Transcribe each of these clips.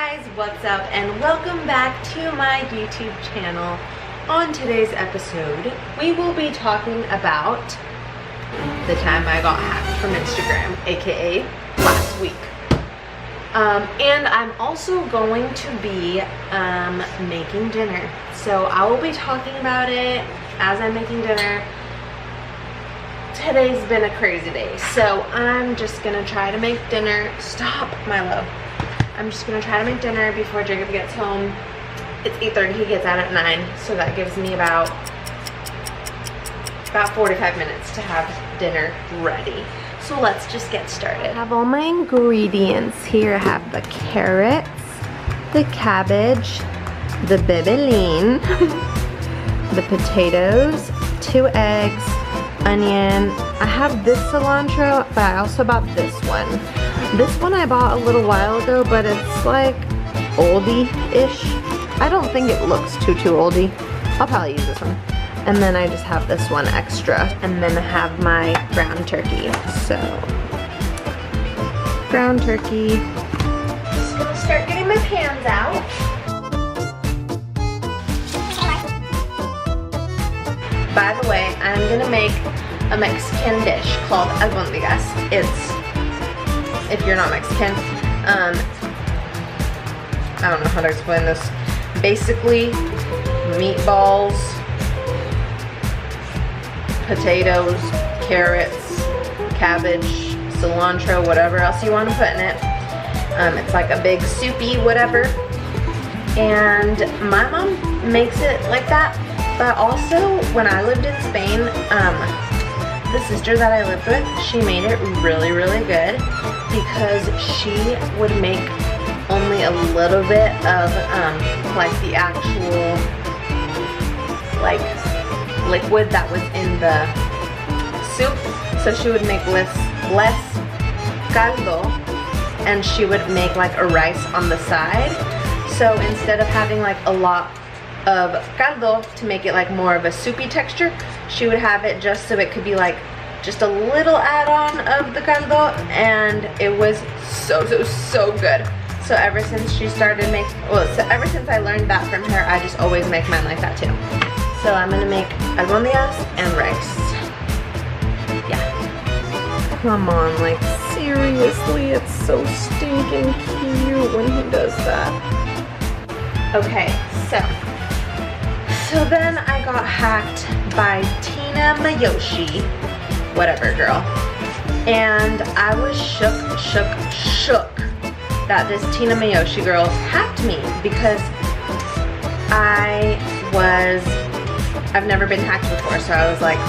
guys, what's up, and welcome back to my YouTube channel. On today's episode, we will be talking about the time I got hacked from Instagram, aka last week. And I'm also going to be making dinner. So I will be talking about it as I'm making dinner. Today's been a crazy day, so I'm just gonna try to make dinner. Stop, my love. I'm just gonna try to make dinner before Jacob gets home. It's 8:30, he gets out at 9, so that gives me about 45 minutes to have dinner ready. So let's just get started. I have all my ingredients here. I have the carrots, the cabbage, the bibelline, the potatoes, 2 eggs, onion. I have this cilantro, but I also bought this one. This one I bought a little while ago, but it's like oldie-ish. I don't think it looks too oldie. I'll probably use this one. And then I just have this one extra. And then I have my ground turkey. So, ground turkey. Just gonna start getting my pans out. By the way, I'm gonna make a Mexican dish called albóndigas. It's, if you're not Mexican, I don't know how to explain this. Basically, meatballs, potatoes, carrots, cabbage, cilantro, whatever else you want to put in it. It's like a big soupy whatever. And my mom makes it like that. But also, when I lived in Spain, the sister that I lived with, she made it really, really good because she would make only a little bit of like the actual like liquid that was in the soup. So she would make less caldo, and she would make like a rice on the side. So instead of having like a lot of caldo to make it like more of a soupy texture, she would have it just so it could be like just a little add-on of the caldo, and it was so good. So ever since she started making, ever since I learned that from her, I just always make mine like that too. So I'm gonna make albóndigas and rice. Yeah. Come on, like seriously, it's so stinking cute when he does that. Okay, so then I got hacked by Tina Mayoshi, whatever girl, and I was shook that this Tina Mayoshi girl hacked me because I've never been hacked before, so I was like,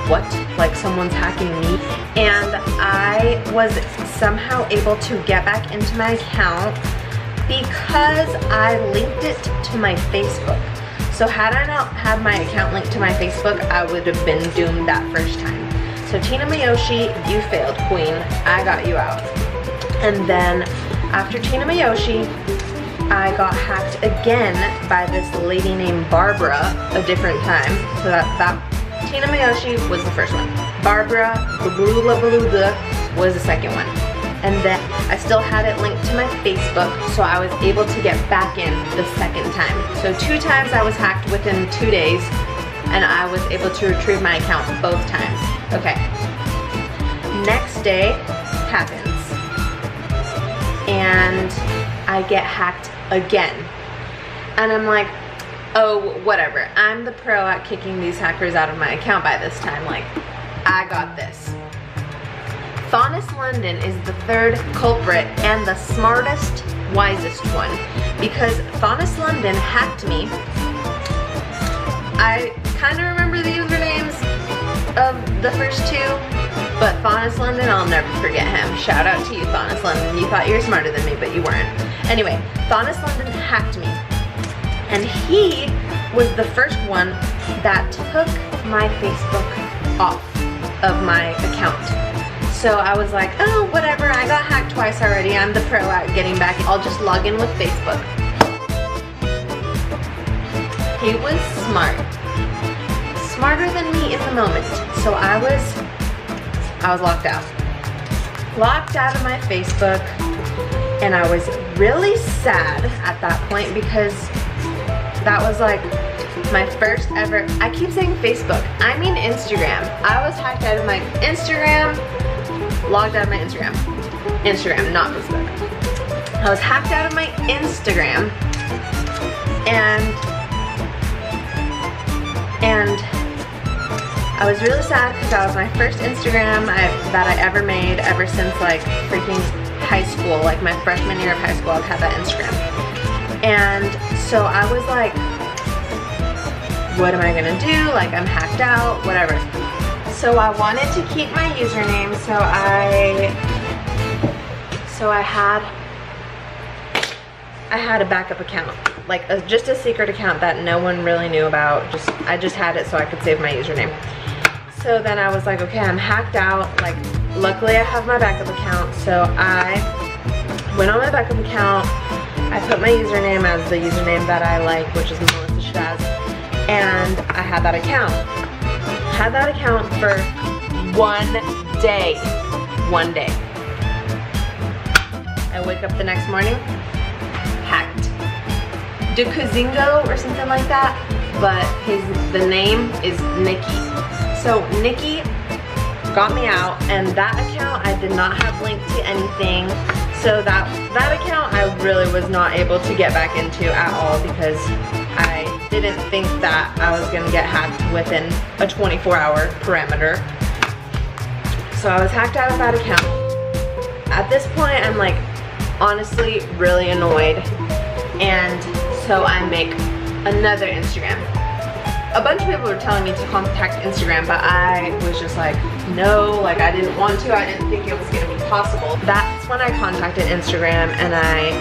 what? Like someone's hacking me? And I was somehow able to get back into my account because I linked it to my Facebook. So had I not had my account linked to my Facebook, I would have been doomed that first time. So Tina Mayoshi, you failed, queen. I got you out. And then after Tina Mayoshi, I got hacked again by this lady named Barbara a different time. So that Tina Mayoshi was the first one. Barbara Beluga was the second one. And then I still had it linked to my Facebook, so I was able to get back in the second time. So 2 times I was hacked within 2 days, and I was able to retrieve my account both times. Okay. Next day happens, and I get hacked again. And I'm like, oh, whatever. I'm the pro at kicking these hackers out of my account by this time. Like, I got this. Honest London is the 3rd culprit and the smartest, wisest one, because Honest London hacked me. I kind of remember the usernames of the first 2, but Honest London, I'll never forget him. Shout out to you, Honest London. You thought you were smarter than me, but you weren't. Anyway, Honest London hacked me, and he was the first one that took my Facebook off of my account. So I was like, oh, whatever, I got hacked twice already. I'm the pro at getting back. I'll just log in with Facebook. He was smart. Smarter than me in the moment. So I was locked out. Locked out of my Facebook. And I was really sad at that point because that was like my first ever, I keep saying Facebook, I mean Instagram. I was hacked out of my Instagram, logged out of my Instagram. Instagram, not Facebook. I was hacked out of my Instagram, and I was really sad because that was my first Instagram that I ever made ever since like freaking high school, like my freshman year of high school. I've had that Instagram. And so I was like, what am I gonna do? Like, I'm hacked out, whatever. So I wanted to keep my username, so I had a backup account, like just a secret account that no one really knew about. I just had it so I could save my username. So then I was like, okay, I'm hacked out. Like, luckily I have my backup account. So I went on my backup account. I put my username as the username that I like, which is melissaShadazz, and I had that account. Had that account for 1 day. 1 day. I wake up the next morning, hacked. Dukuzingo or something like that, but the name is Nikki. So Nikki got me out, and that account I did not have linked to anything. So that account I really was not able to get back into at all because I didn't think that I was gonna get hacked within a 24-hour parameter. So I was hacked out of that account. At this point, I'm like honestly really annoyed, and so I make another Instagram. A bunch of people were telling me to contact Instagram, but I was just like, no, like I didn't want to. I didn't think it was gonna be possible. That's when I contacted Instagram, and I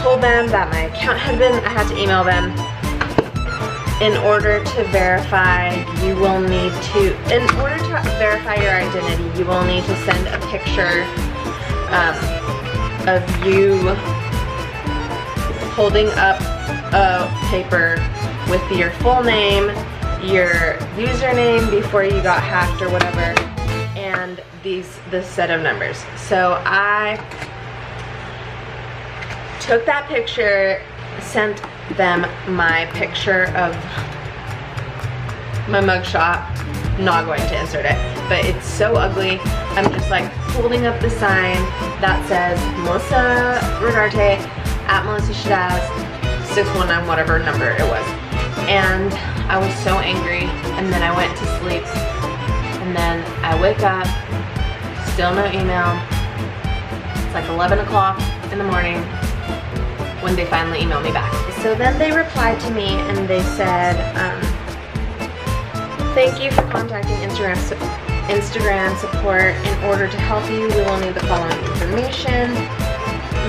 told them that my account had been, I had to email them. In order to verify, you will need to, in order to verify your identity, you will need to send a picture of you holding up a paper with your full name, your username before you got hacked or whatever, and this set of numbers. So I took that picture, sent them my picture of my mugshot. Not going to insert it, but it's so ugly. I'm just like holding up the sign that says Melissa Rodarte at melissaShadazz 619, whatever number it was. And I was so angry, and then I went to sleep, and then I wake up, still no email. It's like 11 o'clock in the morning when they finally emailed me back. So then they replied to me and they said, thank you for contacting Instagram support. In order to help you, we will need the following information.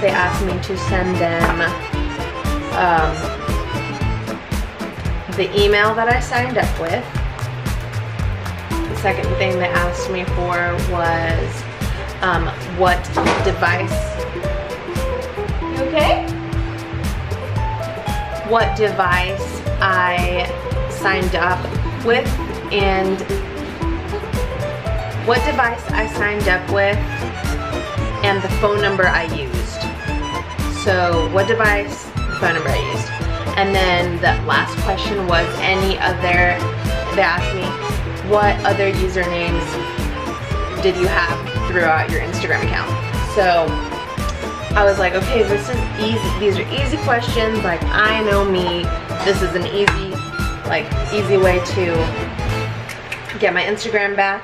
They asked me to send them the email that I signed up with. The second thing they asked me for was what device, okay? What device I signed up with, and what device I signed up with, and the phone number I used. So what device, the phone number I used. And then the last question was any other, they asked me, what other usernames did you have throughout your Instagram account? So I was like, okay, this is easy. These are easy questions. Like, I know me. This is an easy way to get my Instagram back.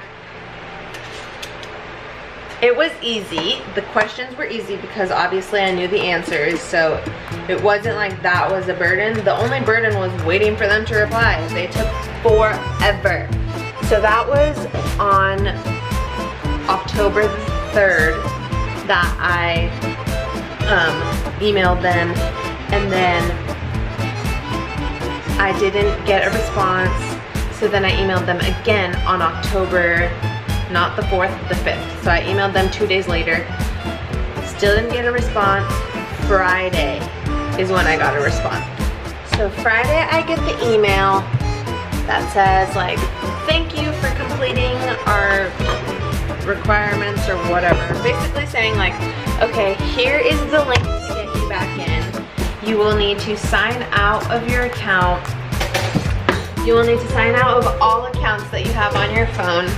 It was easy. The questions were easy because obviously I knew the answers, so it wasn't like that was a burden. The only burden was waiting for them to reply. They took forever. So that was on October 3rd that I emailed them, and then I didn't get a response. So then I emailed them again on October, not the 4th, the 5th. So I emailed them 2 days later. Still didn't get a response. Friday is when I got a response. So Friday I get the email that says like, thank you for completing our requirements or whatever. Basically saying like, okay, here is the link to get you back in. You will need to sign out of your account. You will need to sign out of all accounts that you have on your phone.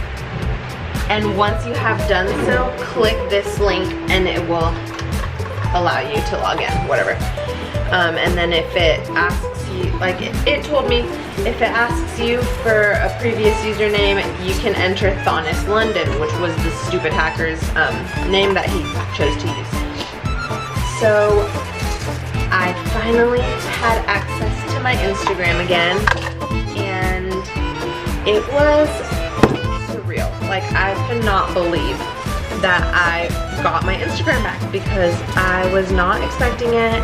And once you have done so, click this link and it will allow you to log in, whatever. And then if it asks you, like it told me, if it asks you for a previous username, you can enter thangsss London, which was the stupid hacker's name that he chose to use. So I finally had access to my Instagram again, and it was surreal. Like, I could not believe that I got my Instagram back because I was not expecting it.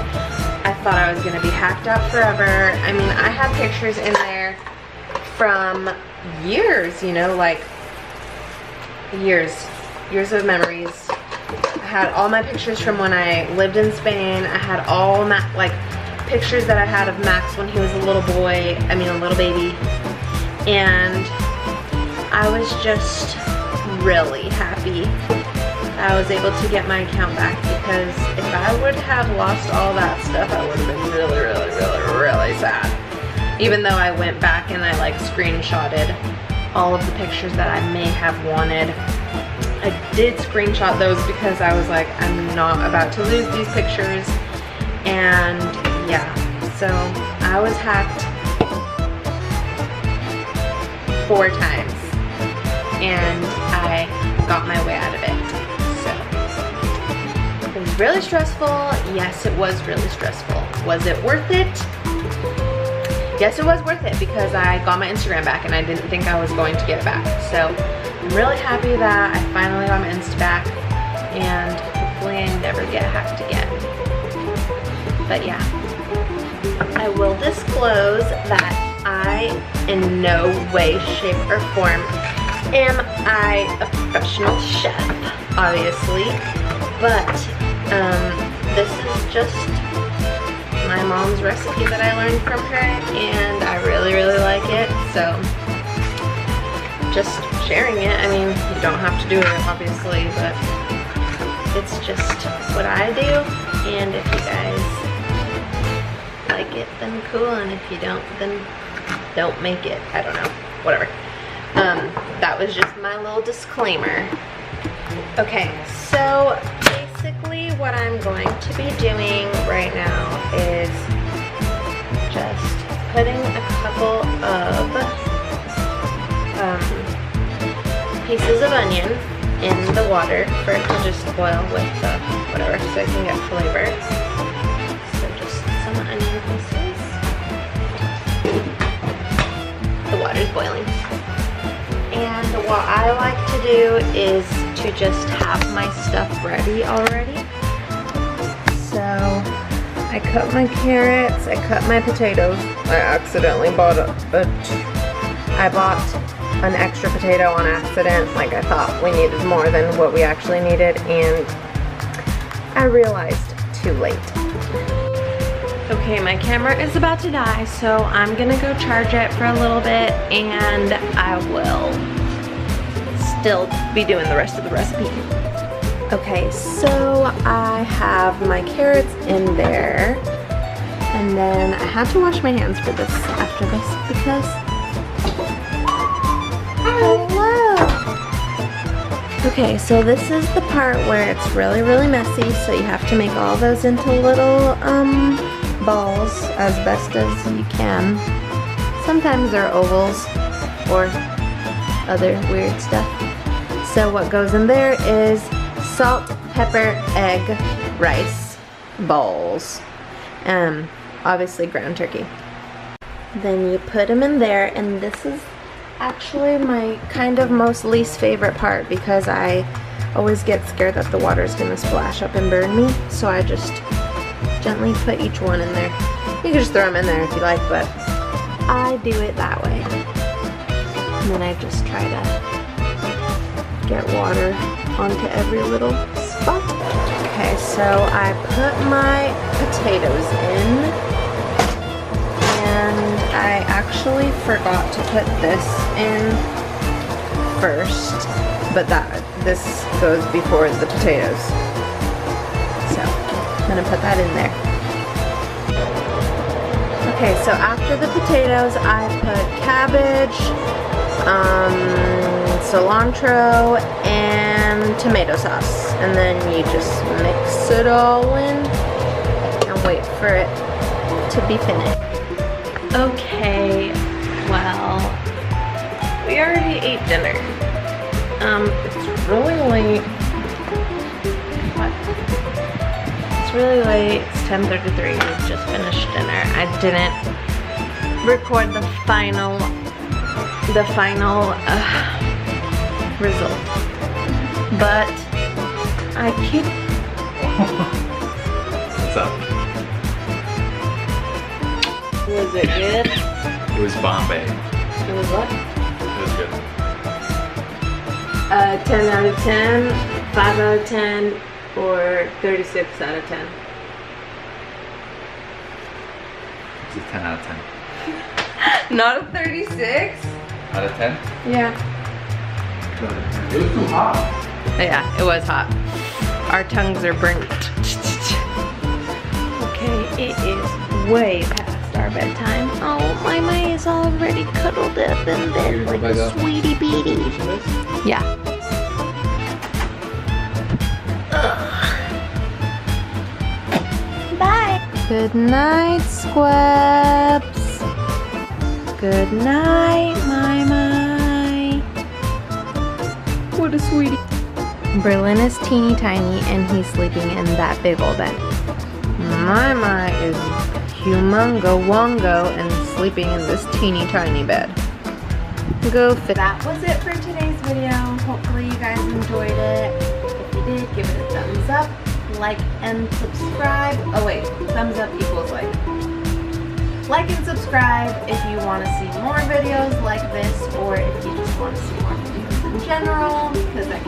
I thought I was gonna be hacked out forever. I mean, I had pictures in there from years, you know, like years of memories. I had all my pictures from when I lived in Spain. I had all my, like, pictures that I had of Max when he was a little boy, I mean a little baby. And I was just really happy I was able to get my account back, because if I would have lost all that stuff, I would have been really sad. Even though I went back and I like screenshotted all of the pictures that I may have wanted. I did screenshot those because I was like, I'm not about to lose these pictures. And yeah, so I was hacked 4 times and I got my way out of it. It was really stressful. Yes, it was really stressful. Was it worth it? Yes, it was worth it, because I got my Instagram back and I didn't think I was going to get it back. So I'm really happy that I finally got my Insta back, and hopefully I never get hacked again. But yeah, I will disclose that I in no way, shape, or form am I a professional chef, obviously. But this is just my mom's recipe that I learned from her, and I really like it, so just sharing it. I mean, you don't have to do it, obviously, but it's just what I do, and if you guys like it, then cool, and if you don't, then don't make it. I don't know, whatever. That was just my little disclaimer. Okay, so basically what I'm going to be doing right now is just putting a couple of pieces of onion in the water for it to just boil with the whatever, so I can get flavor. So just some onion pieces. The water's boiling. And what I like to do is to just have my stuff ready already. So I cut my carrots, I cut my potatoes. I accidentally bought I bought an extra potato on accident. Like, I thought we needed more than what we actually needed, and I realized too late. Okay, my camera is about to die, so I'm gonna go charge it for a little bit, and I will still be doing the rest of the recipe. Okay, so I have my carrots in there, and then I had to wash my hands for this after this because hello. Okay, so this is the part where it's really messy, so you have to make all those into little balls as best as you can. Sometimes they're ovals or other weird stuff. So what goes in there is salt, pepper, egg, rice, balls, obviously ground turkey. Then you put them in there, and this is actually my kind of most least favorite part because I always get scared that the water is going to splash up and burn me, so I just gently put each one in there. You can just throw them in there if you like, but I do it that way. And then I just try to get water onto every little spot. Okay, so I put my potatoes in, and I actually forgot to put this in first, but this goes before the potatoes. So I'm gonna put that in there. Okay, so after the potatoes, I put cabbage, cilantro, and tomato sauce. And then you just mix it all in and wait for it to be finished. Okay, well, we already ate dinner. It's really late. What? It's really late. It's 10:33. We just finished dinner. I didn't record the final result, but I keep. What's up? Was it good? It was Bombay. It was what? It was good. 10 out of 10, 5 out of 10, or 36 out of 10. It's a 10 out of 10. Not a 36? Out of 10? Yeah. It was too hot. Yeah, it was hot. Our tongues are burnt. Okay, it is way past our bedtime. Oh, my is already cuddled up in bed like a sweetie beatie. Yeah. Bye. Good night, Squabs. Good night, my. What a sweetie. Berlin is teeny tiny and he's sleeping in that big old bed. My is humongo wongo and sleeping in this teeny tiny bed. Go fit. That was it for today's video. Hopefully you guys enjoyed it. If you did, give it a thumbs up, like, and subscribe. Oh wait, thumbs up equals like. Like and subscribe if you want to see more videos like this, or if you just want to see more videos in general, because I